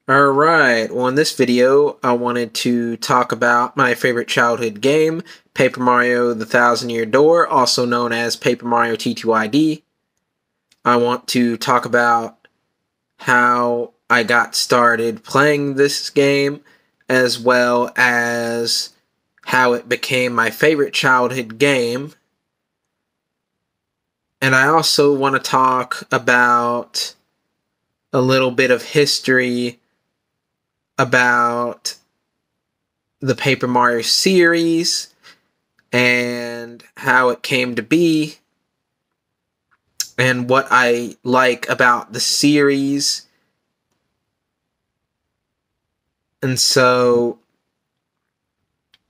Alright, well in this video I wanted to talk about my favorite childhood game, Paper Mario the Thousand Year Door, also known as Paper Mario TTYD. I want to talk about how I got started playing this game, as well as how it became my favorite childhood game. And I also want to talk about a little bit of history about the Paper Mario series and how it came to be and what I like about the series. And so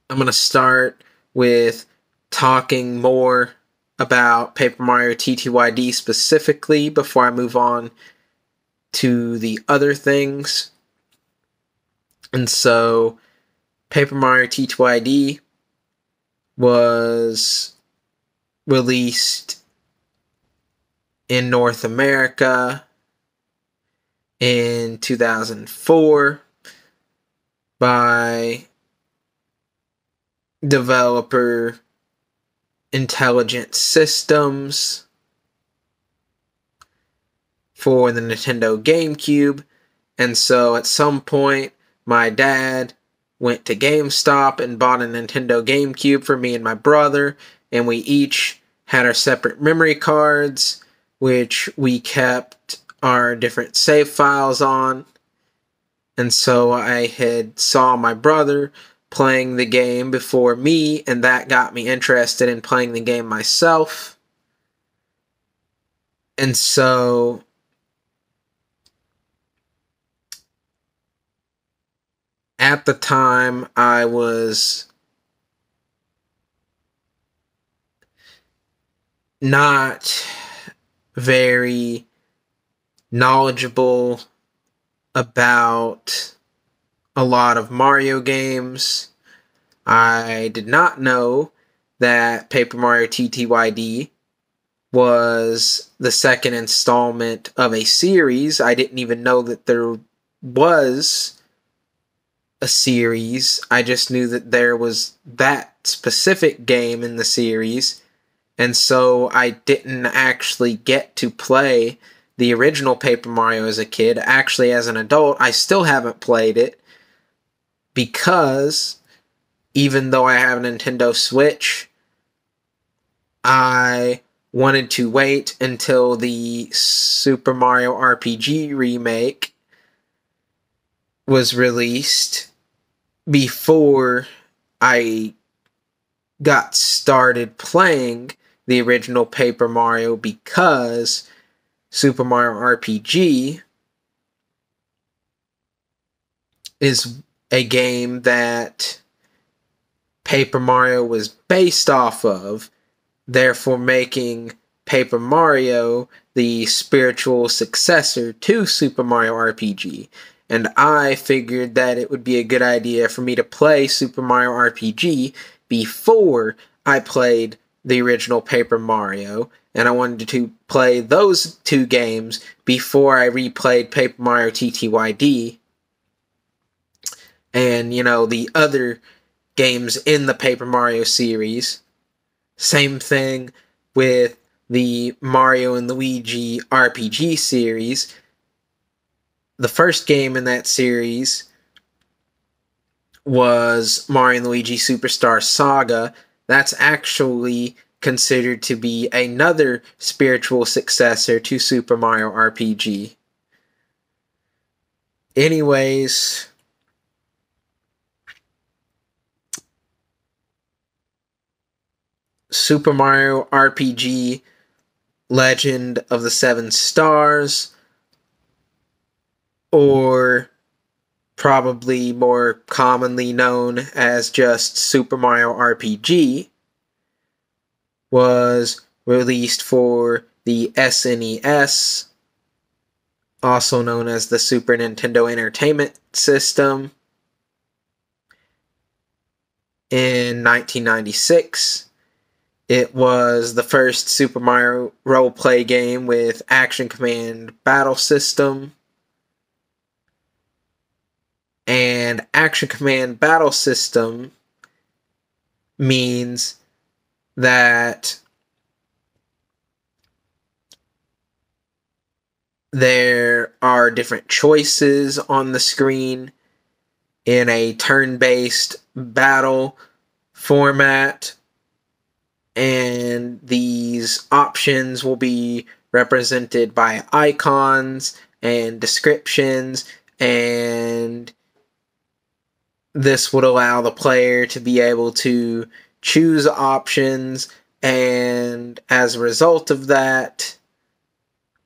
I'm going to start with talking more about Paper Mario TTYD specifically before I move on to the other things. And so Paper Mario TTYD was released in North America in 2004 by developer Intelligent Systems for the Nintendo GameCube. And so at some point, my dad went to GameStop and bought a Nintendo GameCube for me and my brother, and we each had our separate memory cards, which we kept our different save files on. And so I had saw my brother playing the game before me, and that got me interested in playing the game myself. And so at the time, I was not very knowledgeable about a lot of Mario games. I did not know that Paper Mario TTYD was the second installment of a series. I didn't even know that there was a series. I just knew that there was that specific game in the series, and so I didn't actually get to play the original Paper Mario as a kid. Actually, as an adult, I still haven't played it because even though I have a Nintendo Switch, I wanted to wait until the Super Mario RPG remake was released before I got started playing the original Paper Mario, because Super Mario RPG is a game that Paper Mario was based off of, therefore making Paper Mario the spiritual successor to Super Mario RPG. And I figured that it would be a good idea for me to play Super Mario RPG before I played the original Paper Mario, and I wanted to play those two games before I replayed Paper Mario TTYD and, the other games in the Paper Mario series. Same thing with the Mario and Luigi RPG series. The first game in that series was Mario and Luigi Superstar Saga. That's actually considered to be another spiritual successor to Super Mario RPG. Anyways, Super Mario RPG Legend of the Seven Stars, or probably more commonly known as just Super Mario RPG, was released for the SNES, also known as the Super Nintendo Entertainment System, in 1996. It was the first Super Mario role-play game with Action Command battle system. And action command battle system means that there are different choices on the screen in a turn-based battle format, and these options will be represented by icons and descriptions, and this would allow the player to be able to choose options, and as a result of that,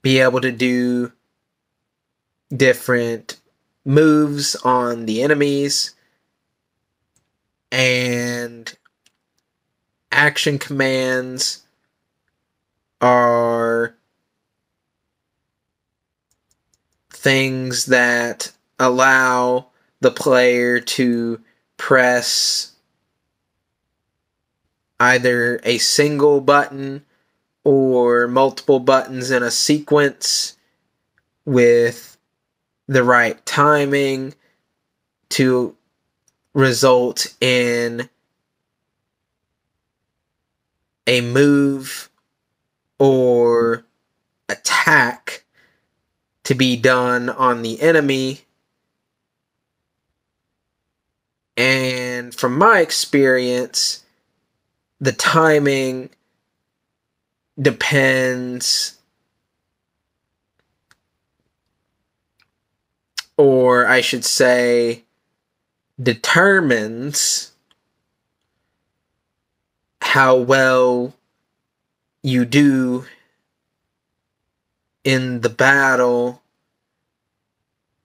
be able to do different moves on the enemies. And action commands are things that allow the player to press either a single button or multiple buttons in a sequence with the right timing to result in a move or attack to be done on the enemy. And from my experience, the timing depends, or I should say, determines how well you do in the battle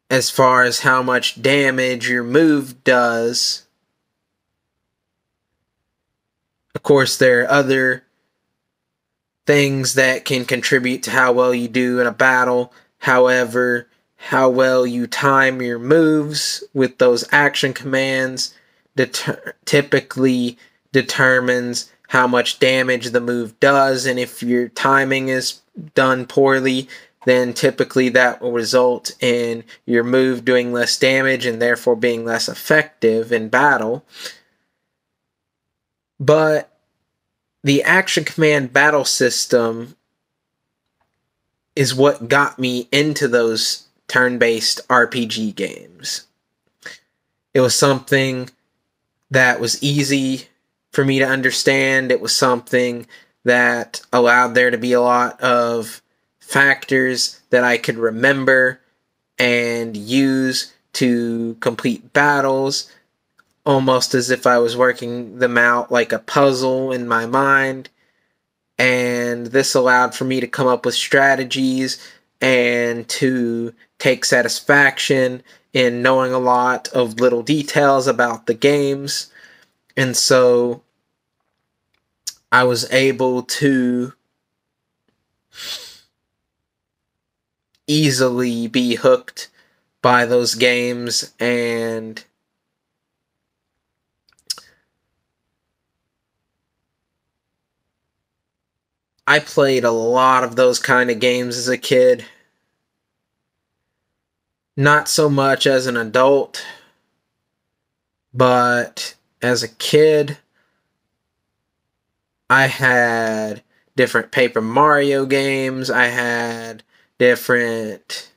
as far as how much damage your move does. Of course, there are other things that can contribute to how well you do in a battle. However, how well you time your moves with those action commands typically determines how much damage the move does, and if your timing is done poorly, then typically that will result in your move doing less damage and therefore being less effective in battle. But the action command battle system is what got me into those turn-based RPG games. It was something that was easy for me to understand. It was something that allowed there to be a lot of factors that I could remember and use to complete battles, almost as if I was working them out like a puzzle in my mind. And this allowed for me to come up with strategies and to take satisfaction in knowing a lot of little details about the games. And so I was able to easily be hooked by those games, and I played a lot of those kind of games as a kid. Not so much as an adult, but as a kid, I had different Paper Mario games. I had different...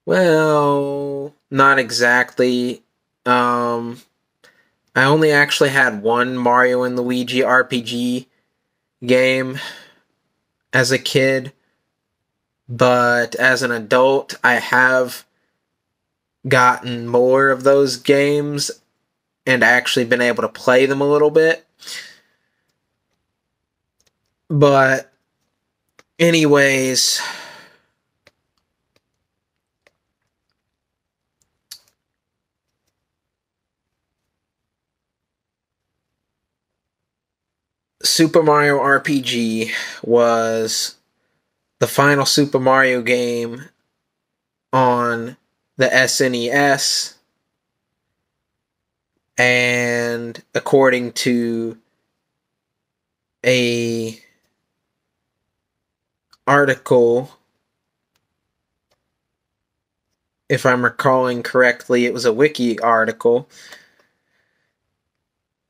Well, not exactly. I only actually had one Mario and Luigi RPG game as a kid, but as an adult, I have gotten more of those games and actually been able to play them a little bit. But anyways, Super Mario RPG was the final Super Mario game on the SNES, and according to a article if I'm recalling correctly, it was a wiki article.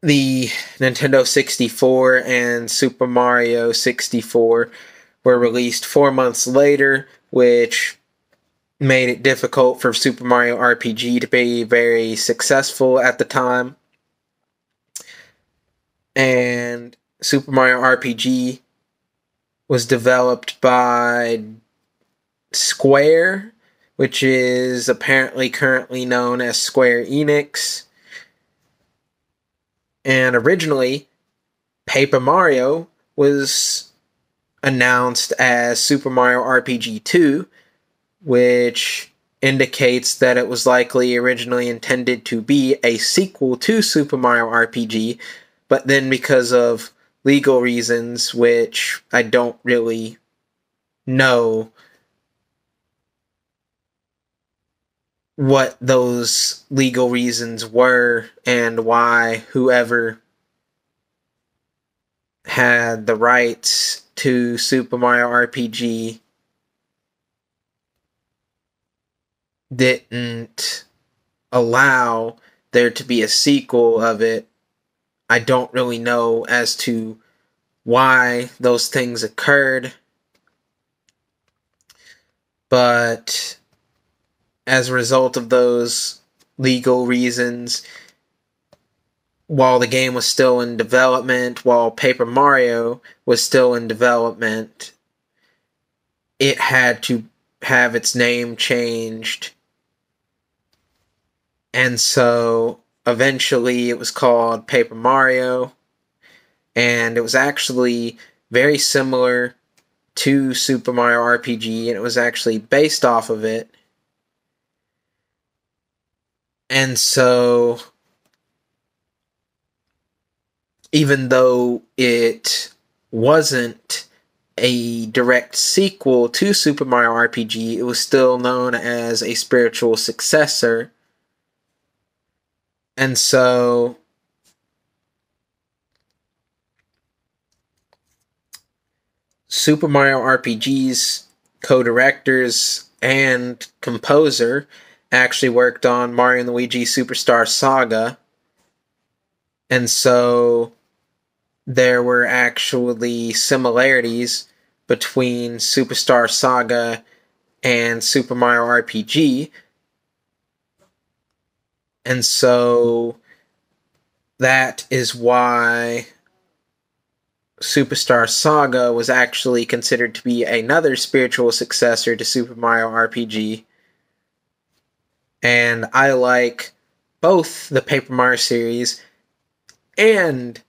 The Nintendo 64 and Super Mario 64 were released 4 months later, which made it difficult for Super Mario RPG to be very successful at the time. And Super Mario RPG was developed by Square, which is apparently currently known as Square Enix. And originally, Paper Mario was announced as Super Mario RPG 2, which indicates that it was likely originally intended to be a sequel to Super Mario RPG, but then because of legal reasons, which I don't really know what those legal reasons were and why whoever had the rights to Super Mario RPG didn't allow there to be a sequel of it. I don't really know as to why those things occurred, but as a result of those legal reasons, while the game was still in development, while Paper Mario was still in development, it had to have its name changed. And so eventually it was called Paper Mario, and it was actually very similar to Super Mario RPG, and it was actually based off of it. And so, even though it wasn't a direct sequel to Super Mario RPG, it was still known as a spiritual successor. And so, Super Mario RPG's co-directors and composer actually worked on Mario and Luigi Superstar Saga. And so there were actually similarities between Superstar Saga and Super Mario RPG. And so that is why Superstar Saga was actually considered to be another spiritual successor to Super Mario RPG. And I like both the Paper Mario series and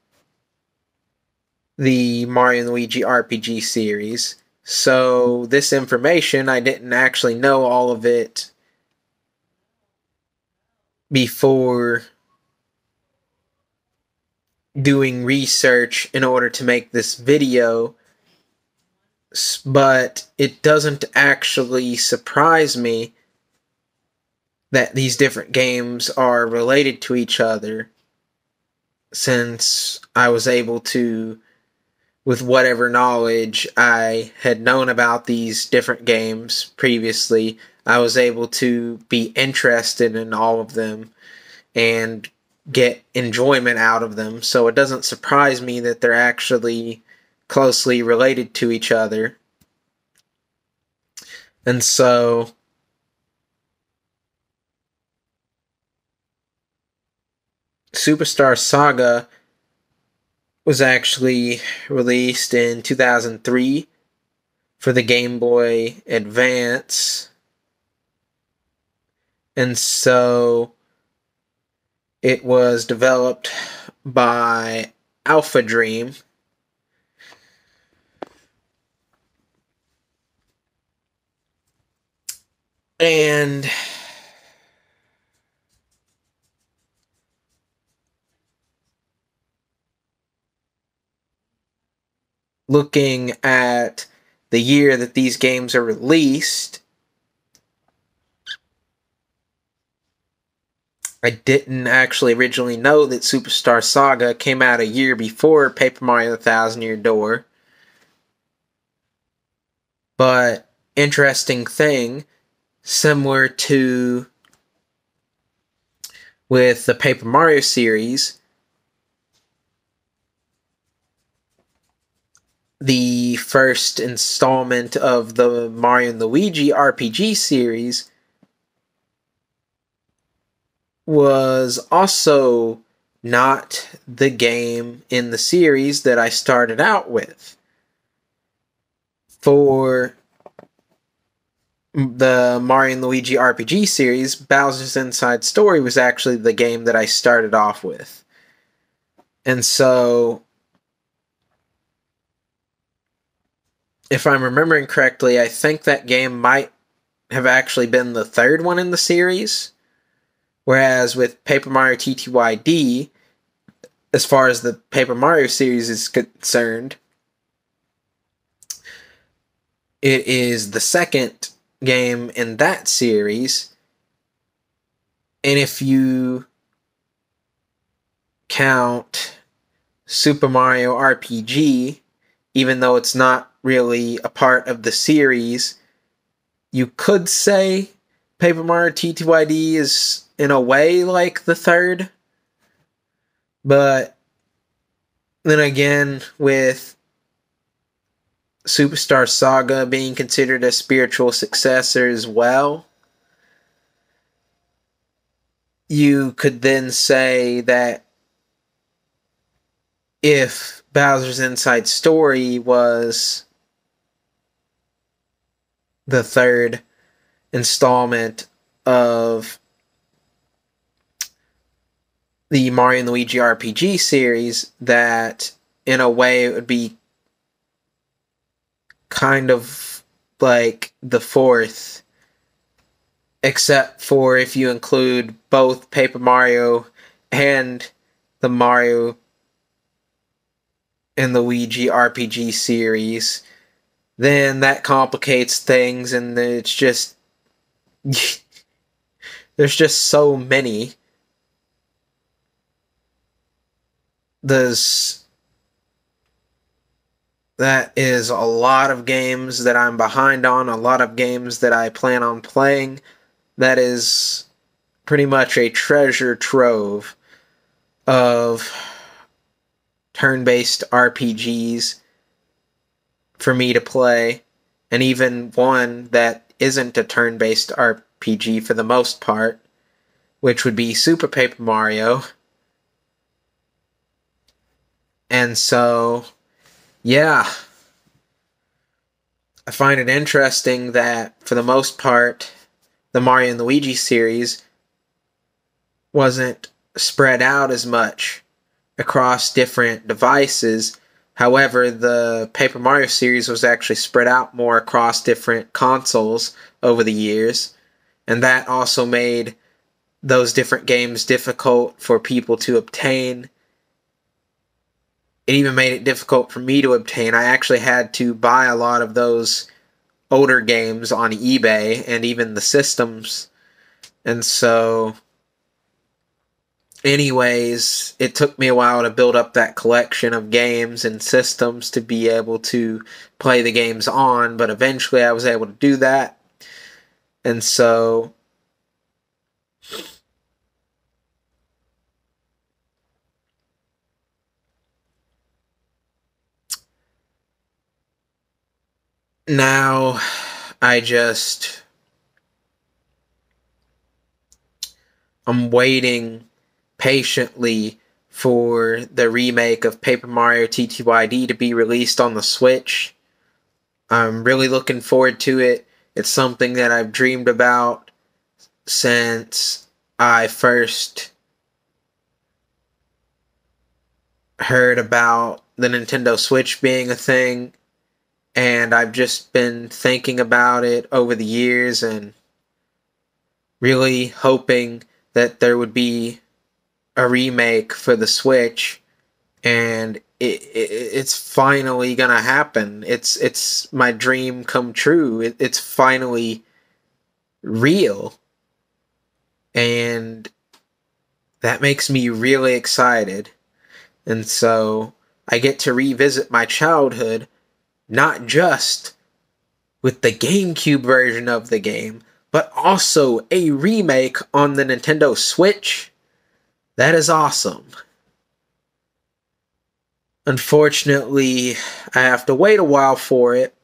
the Mario and Luigi RPG series. So this information, I didn't actually know all of it before doing research in order to make this video, but it doesn't actually surprise me that these different games are related to each other, since I was able to, with whatever knowledge I had known about these different games previously, I was able to be interested in all of them and get enjoyment out of them. So it doesn't surprise me that they're actually closely related to each other. And so Superstar Saga was actually released in 2003 for the Game Boy Advance. And so it was developed by Alpha Dream. And looking at the year that these games are released, I didn't actually originally know that Superstar Saga came out a year before Paper Mario: The Thousand Year Door. But interesting thing, similar to with the Paper Mario series, the first installment of the Mario and Luigi RPG series was also not the game in the series that I started out with. For the Mario and Luigi RPG series, Bowser's Inside Story was actually the game that I started off with. And so, if I'm remembering correctly, I think that game might have actually been the third one in the series. Whereas with Paper Mario TTYD, as far as the Paper Mario series is concerned, it is the second game in that series. And if you count Super Mario RPG, even though it's not really a part of the series, you could say Paper Mario TTYD is in a way like the third. But then again, with Superstar Saga being considered a spiritual successor as well, you could then say that if Bowser's Inside Story was the third installment of the Mario and Luigi RPG series, that in a way it would be kind of like the fourth, except for if you include both Paper Mario and the Mario and Luigi RPG series, then that complicates things, and it's just there's just so many. That is a lot of games that I'm behind on, a lot of games that I plan on playing. That is pretty much a treasure trove of turn-based RPGs for me to play, and even one that isn't a turn-based RPG for the most part, which would be Super Paper Mario. And so, yeah, I find it interesting that, for the most part, the Mario and Luigi series wasn't spread out as much across different devices. However, the Paper Mario series was actually spread out more across different consoles over the years, and that also made those different games difficult for people to obtain. It even made it difficult for me to obtain. I actually had to buy a lot of those older games on eBay and even the systems. And so, anyways, it took me a while to build up that collection of games and systems to be able to play the games on, but eventually I was able to do that. And so, now I'm waiting patiently for the remake of Paper Mario TTYD to be released on the Switch. I'm really looking forward to it. It's something that I've dreamed about since I first heard about the Nintendo Switch being a thing, and I've just been thinking about it over the years and really hoping that there would be a remake for the Switch, and it's finally gonna happen. It's my dream come true. It's finally real, and that makes me really excited. And so I get to revisit my childhood, not just with the GameCube version of the game, but also a remake on the Nintendo Switch. That is awesome. Unfortunately, I have to wait a while for it,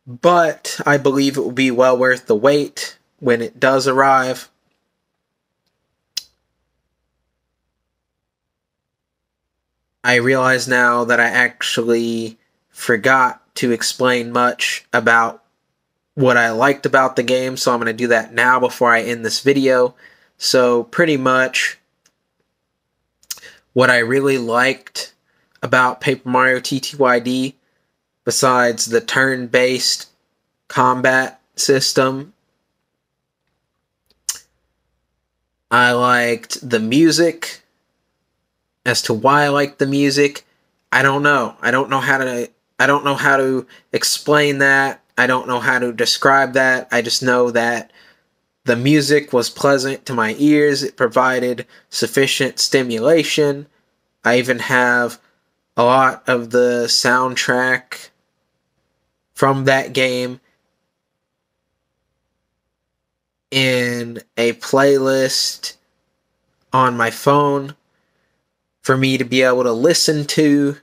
but I believe it will be well worth the wait when it does arrive. I realize now that I actually forgot to explain much about what I liked about the game, so I'm going to do that now before I end this video. So pretty much what I really liked about Paper Mario TTYD, besides the turn-based combat system, I liked the music. As to why I liked the music, I don't know. I don't know how to explain that. I don't know how to describe that. I just know that the music was pleasant to my ears. It provided sufficient stimulation. I even have a lot of the soundtrack from that game in a playlist on my phone for me to be able to listen to,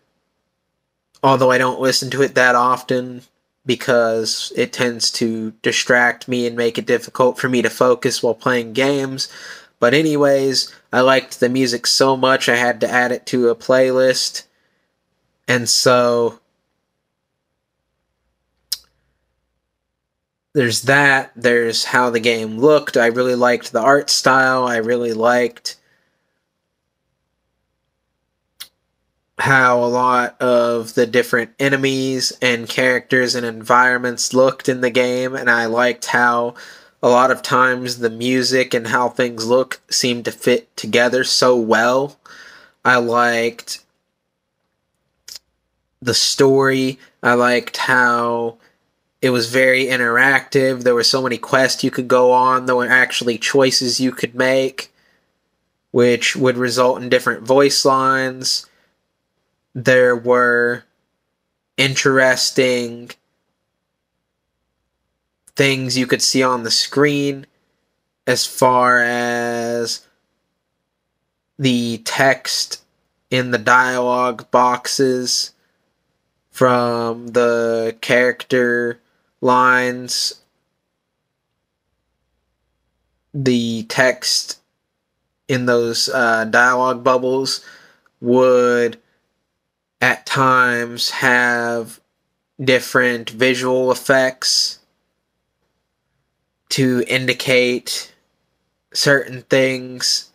although I don't listen to it that often because it tends to distract me and make it difficult for me to focus while playing games. But anyways, I liked the music so much I had to add it to a playlist. And so there's that. There's how the game looked. I really liked the art style. I really liked how a lot of the different enemies and characters and environments looked in the game, and I liked how a lot of times the music and how things look seemed to fit together so well. I liked the story. I liked how it was very interactive. There were so many quests you could go on. There were actually choices you could make, which would result in different voice lines. There were interesting things you could see on the screen as far as the text in the dialogue boxes from the character lines. The text in those dialogue bubbles would at times have different visual effects to indicate certain things,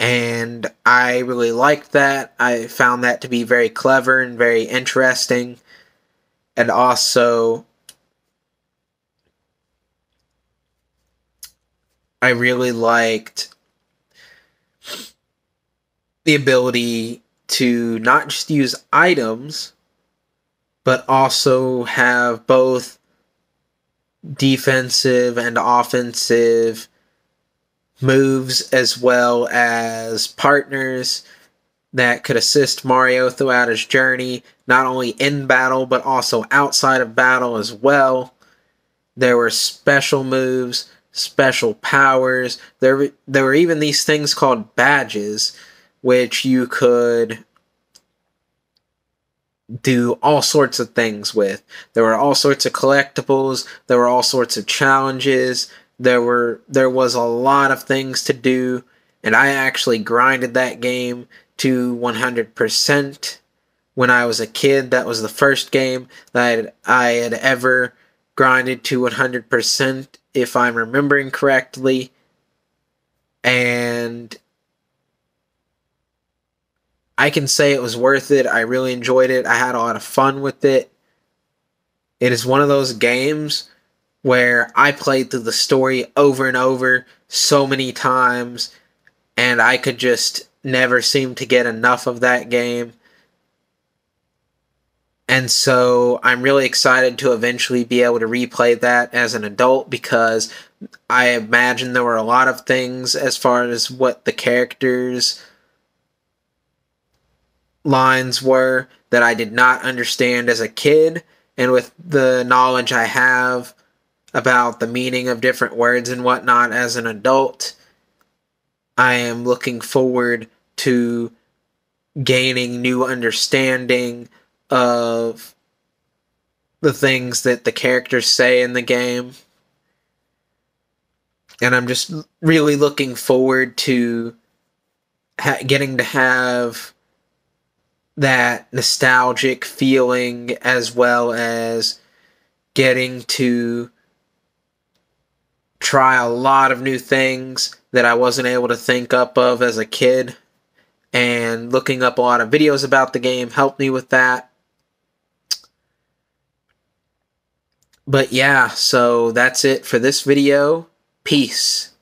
and I really liked that. I found that to be very clever and very interesting, and also I really liked the ability to not just use items, but also have both defensive and offensive moves, as well as partners that could assist Mario throughout his journey, not only in battle, but also outside of battle as well. There were special moves, special powers. There were even these things called badges, which you could do all sorts of things with. There were all sorts of collectibles. There were all sorts of challenges. There was a lot of things to do, and I actually grinded that game to 100% when I was a kid. That was the first game that I had ever grinded to 100%, if I'm remembering correctly. And I can say it was worth it. I really enjoyed it. I had a lot of fun with it. It is one of those games where I played through the story over and over so many times, and I could just never seem to get enough of that game. And so I'm really excited to eventually be able to replay that as an adult, because I imagine there were a lot of things as far as what the characters' lines were that I did not understand as a kid, and with the knowledge I have, about the meaning of different words and whatnot as an adult. I am looking forward to gaining new understanding of the things that the characters say in the game. And I'm just really looking forward to getting to have that nostalgic feeling, as well as getting to try a lot of new things that I wasn't able to think up of as a kid. And looking up a lot of videos about the game helped me with that. But yeah, so that's it for this video. Peace.